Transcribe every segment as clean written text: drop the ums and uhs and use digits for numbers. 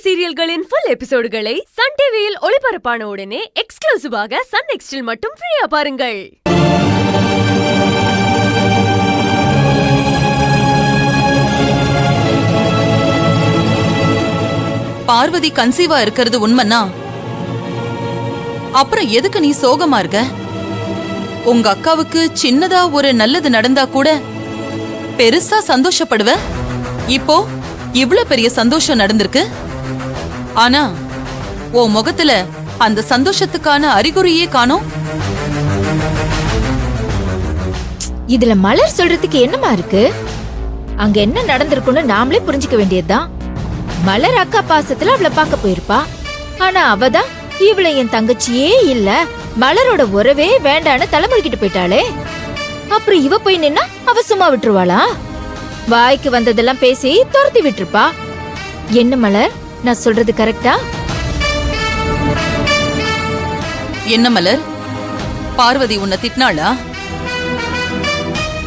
சீரியல்களின் full எபிசோடுகளை Sun டிவியில் ஒளிபரப்பான உடனே எக்ஸ்க்ளூசிவாக சன் நெக்ஸ்டில் மட்டும் ஃப்ரீயா பாருங்கள். பார்வதி கன்சீவா இருக்கிறது உண்மைன்னா அப்புறம் எதுக்கு நீ சோகமா இருக்க? உங்க அக்காவுக்கு சின்னதா ஒரு நல்லது நடந்தா கூட பெருசா சந்தோஷப்படுவ. இப்போ இவ்வளவு பெரிய சந்தோஷம் நடந்திருக்கு. ஆனா உன் முகத்துல அந்த சந்தோஷத்துக்கான அறிகுறியே காணோம். இதுல மலர் சொல்றதுக்கு என்னமா இருக்கு? அங்க என்ன நடந்திருக்குன்னு நாமளே புரிஞ்சுக்க வேண்டியதுதான். மலர் அக்கா பாசத்துல அவளை பார்க்க போயிருப்பா. ஆனா அவதான் இவளை என் தங்கச்சியே இல்ல, மலரோட உறவே வேண்டான்னு தலைமுறைக்கிட்டு போயிட்டாளே. அப்புறம் இவ போய் நின்னா அவ சும்மா விட்டுருவாளா? வாய்க்கு வந்ததெல்லாம் பேசி துரத்தி விட்டுருப்பா. என்ன மலர், நான் சொல்றது கரெக்டா? என்ன மலர், பார்வதி உன்னை திட்டினாளா?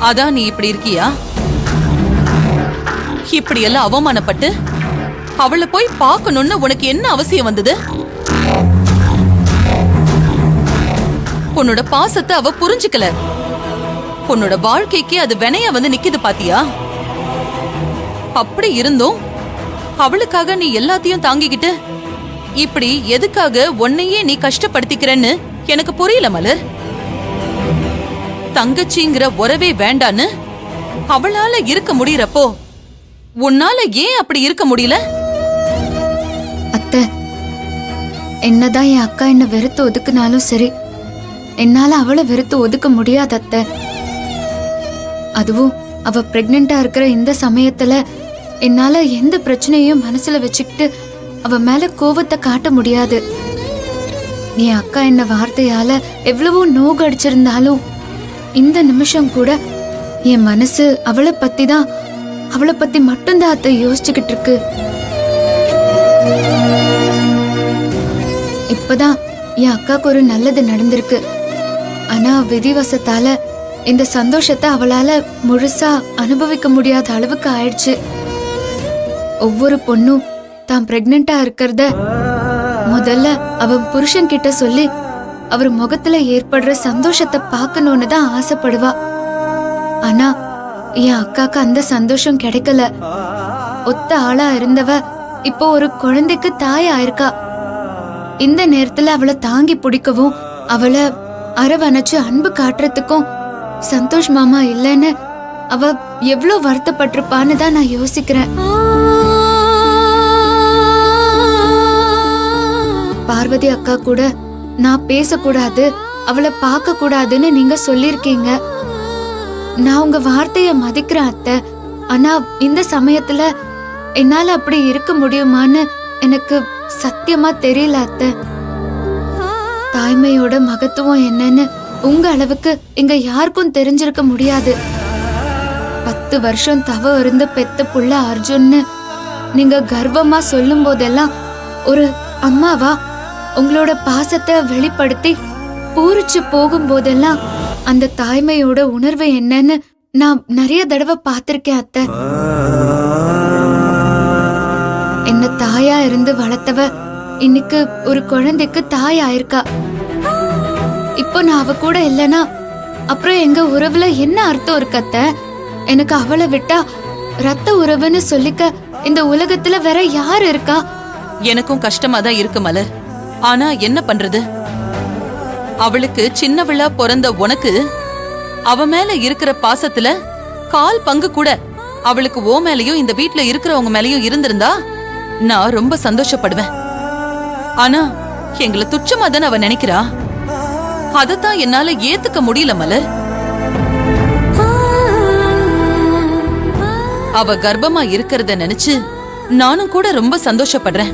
அதான் நீ இப்படி இருக்கியா? இப்படி எல்லாம் அவமானப்பட்டு அவளை போய் பார்க்கணும்னு உனக்கு என்ன அவசியம் வந்தது? உன்னோட பாசத்தை அவ புரிஞ்சுக்கல. உன்னோட வாழ்க்கைக்கு அது வினையா வந்து நிக்குது பாத்தியா? அப்படி இருந்தும் அவளுக்காக நீ எல்லாத்தையும் தாங்கிக்கிட்டு இப்படி எதுக்காக உன்னையே நீ கஷ்டப்படுத்திக்கிறன்னு எனக்கு புரியல மலர். தங்கச்சிங்கிற உறவே வேண்டான்னு அவளால இருக்க முடியறப்போ உன்னால ஏன் அப்படி இருக்க முடியல? அத்தை, என்னதான் என் அக்கா என்ன வெறுத்து ஒதுக்குனாலும் சரி, என்னால அவளை வெறுத்து ஒதுக்க முடியாது அத்தை. அதுவும் அவ பிரெக்னெண்டா இருக்கிற இந்த சமயத்துல என்னால எந்த பிரச்சனையும் மனசுல வச்சுக்கிட்டு அவ மேல கோவத்தை காட்ட முடியாது. என் அக்கா என்ன வார்த்தையால எவ்வளவோ நோகு அடிச்சிருந்தாலும் இந்த நிமிஷம் கூட என் மனசு அவளை பத்தி மட்டும்தான் அத்தை யோசிச்சுக்கிட்டு இருக்கு. இப்பதான் என் அக்காக்கு ஒரு நல்லது நடந்திருக்கு. ஆனா விதிவசத்தால இந்த சந்தோஷத்தை அவளால முழுசா அனுபவிக்க முடியாத அளவுக்கு ஆயிடுச்சு. ஒவ்வொரு பொண்ணும் தான் பிரெக்னெண்டா இருக்கிறத முதல்ல அவ புருஷன் கிட்ட சொல்லி அவர் முகத்துல ஏற்படுற சந்தோஷத்தை பார்க்கணும்னு தான் ஆசைப்படுவா. ஆனா என் அக்காக்கு அந்த சந்தோஷம் கிடைக்கல. ஒத்த ஆளா இருந்தவ இப்போ ஒரு குழந்தைக்கு தாய் ஆயிருக்கா. இந்த நேரத்துல அவளை தாங்கி பிடிக்கவும் அவளை அரவணைச்சு அன்பு காட்டுறதுக்கும் சந்தோஷ் மாமா இல்லைன்னு அவ எவ்வளவு வருத்தப்பட்டிருப்பான்னு தான் நான் யோசிக்கிறேன். பார்வதி அக்கா கூட நான் பேசக்கூடாது, அவளை பார்க்க கூடாதுன்னு நீங்க சொல்லிருக்கீங்க. நான் உங்க வார்த்தைய மதிக்கிறேன் அத்தை. ஆனா இந்த சமயத்துல என்னால அப்படி இருக்க முடியுமான்னு எனக்கு சத்தியமா தெரியல அத்தை. தாய்மையோட மகத்துவம் என்னன்னு உங்க அளவுக்கு இங்க யாருக்கும் தெரிஞ்சிருக்க முடியாது. 10 வருஷம் தவ இருந்து பெத்த புள்ள அர்ஜுன்னு நீங்க கர்வமா சொல்லும் போதெல்லாம் ஒரு அம்மாவா உங்களோட பாசத்தை வெளிப்படுத்தி பூரிச்சு போகும் போதெல்லாம் அந்த தாய்மையோட உணர்வு என்னன்னு நான் நிறைய தடவை பார்த்திருக்கேன் அத்தை. என்ன தாயா இருந்து வளர்த்தவ இன்னைக்கு ஒரு குழந்தைக்கு தாய் ஆயிருக்கா. இப்போ நான் அவ கூட இல்லனா அப்புறம் எங்க உறவுல என்ன அர்த்தம் இருக்கு அத்தை? எனக்கு அவளை விட்டா ரத்த உறவுன்னு சொல்லிக்க இந்த உலகத்துல வேற யாரு இருக்கா? எனக்கும் கஷ்டமா தான் இருக்கு மலர். ஆனா என்ன பண்றது? அவளுக்கு சின்னவளா பிறந்த உனக்கு அவ மேல இருக்கிற பாசத்துல 1/4 பங்கு கூட அவளுக்கு ஓ மேலயும் இந்த வீட்டுல இருக்கிறவங்க மேலயும் இருந்திருந்தா நான் ரொம்ப சந்தோஷப்படுவேன். ஆனா எங்களை துச்சமா தானே அவ நினைக்கிறா. அதத்தான் என்னால ஏத்துக்க முடியல மலர். அவ கர்ப்பமா இருக்கிறத நினைச்சு நானும் கூட ரொம்ப சந்தோஷப்படுறேன்.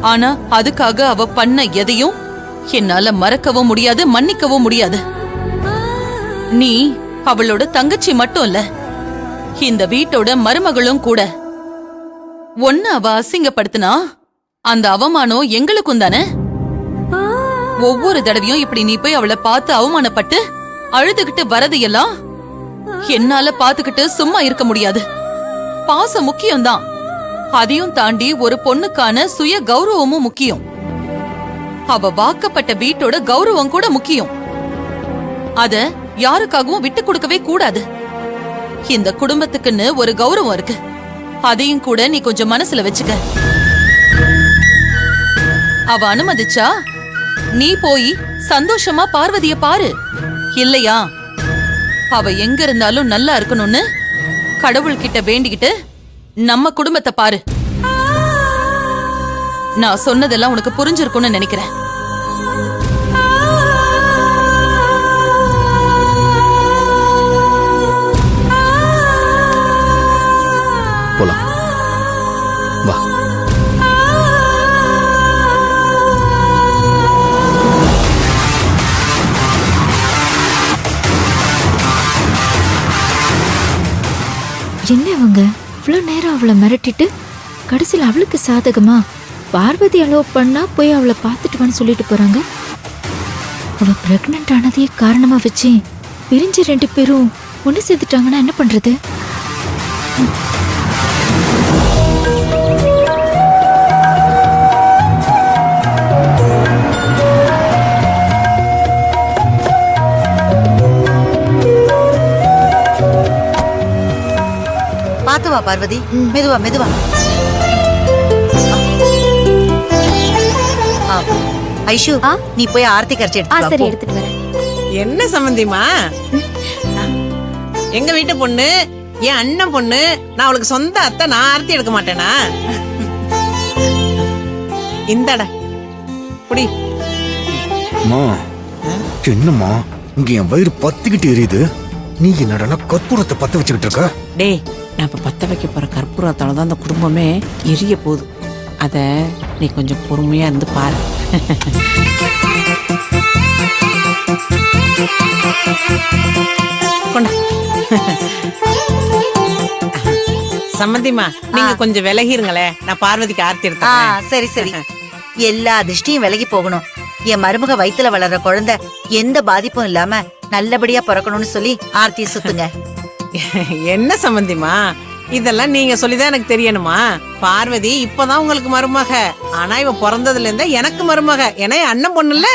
ஆனா அதுக்காக அவ பண்ண எதையும் என்னால மறக்கவும் முடியாது, மன்னிக்கவும் முடியாது. நீ அவளோட தங்கச்சி மட்டும் இல்ல, இந்த வீட்டோட மருமகளும் கூட. ஒன்னு அவ அசிங்கப்படுத்தினா அந்த அவமானம் எங்களுக்கும் தானே. ஒவ்வொரு தடவையும் இப்படி நீ போய் அவளை பார்த்து அவமானப்பட்டு அழுதுகிட்டு வரதையெல்லாம் என்னால பாத்துக்கிட்டு சும்மா இருக்க முடியாது. பாசம் முக்கியம்தான், அதையும் தாண்டி ஒரு பொண்ணுக்கான சுய கௌரவமும் முக்கியம். அவ வாக்கப்பட்ட வீட்டோட கௌரவம் கூட முக்கியம். அத யாருக்காகவும் விட்டு கொடுக்கவே கூடாது. இந்த குடும்பத்துக்குன்னு ஒரு கௌரவம் இருக்கு. அதையும் கூட நீ கொஞ்சம் மனசுல வச்சுக்க. அவ அனுமதிச்சா நீ போய் சந்தோஷமா பார்வதிய பாரு. இல்லையா அவ எங்க இருந்தாலும் நல்லா இருக்கணும்னு கடவுள்கிட்ட வேண்டிக்கிட்டு நம்ம குடும்பத்தை பாரு. நான் சொன்னதெல்லாம் உனக்கு புரிஞ்சிருக்கும்னு நினைக்கிறேன். போலாம் வா. என்ன இவங்க இவ்வளோ நேரம் அவளை மிரட்டிட்டு கடைசியில் அவளுக்கு சாதகமா பார்வதி அலோவ் பண்ணா போய் அவளை பார்த்துட்டு வான்னு சொல்லிட்டு போறாங்க. அவ பிரெக்னென்ட் ஆனதையே காரணமா வச்சு பிரிஞ்சு 2 பேரும் ஒன்று சேர்த்துட்டாங்கன்னா என்ன பண்றது? பாத்து வா பார்வதி, மெதுவா மெதுவா. ஐஷு, நீ போய் ஆர்த்தி கரைச்சி எடுத்து எடுத்துட்டு வரேன். என்ன சம்பந்திமா? எங்க வீட்டு பொண்ணு, என் அண்ணன் பொண்ணு, நான் அவளுக்கு சொந்த அத்தை, நான் ஆர்த்தி எடுக்க மாட்டேனா? இந்தடா புடி. அம்மா என்னம்மா இங்க என் வயிறு பத்திக்கிட்டு எரியுது. நீ என்னடா கற்பூரத்தை பத்த வச்சுக்கிட்டு இருக்க? டேய், நான் இப்ப பத்த வைக்க போற கற்பூரத்தால தான் அந்த குடும்பமே எரிய போகுது. அத நீ கொஞ்சம் பொறுமையா இருந்து பாரு. சம்மந்திமா, நீங்க கொஞ்சம் விலகிருங்களே, நான் பார்வதிக்கு ஆர்த்தி எடுத்தேன். சரி சரி. எல்லா திருஷ்டியும் விலகி போகணும். என் மருமக வயித்துல வளர்ற குழந்தை எந்த பாதிப்பும் இல்லாம நல்லபடியா பிறக்கணும்னு சொல்லி ஆர்த்தியை சுத்துங்க. என்ன சம்பந்திமா, இதெல்லாம் நீங்க சொல்லிதான் எனக்கு தெரியணுமா? பார்வதி இப்பதான் உங்களுக்கு மருமக, ஆனா இவ பிறந்ததுல இருந்தா எனக்கு மருமக. ஏன்னா என் அண்ணன் பொண்ணுல்ல.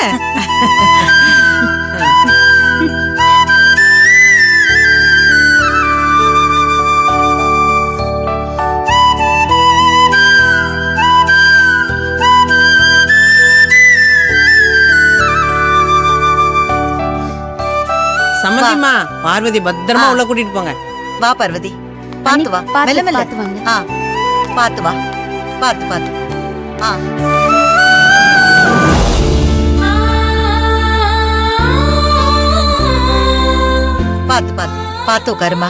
சம்மந்திமா, பார்வதி பத்திரமா உள்ள கூட்டிட்டு போங்க. வா பார்வதி, பாத்து வா, மெல்ல மெல்ல. பாத்து வா, பாத்து பாத்து. பாத்து பாத்து பாத்து உட்காருமா.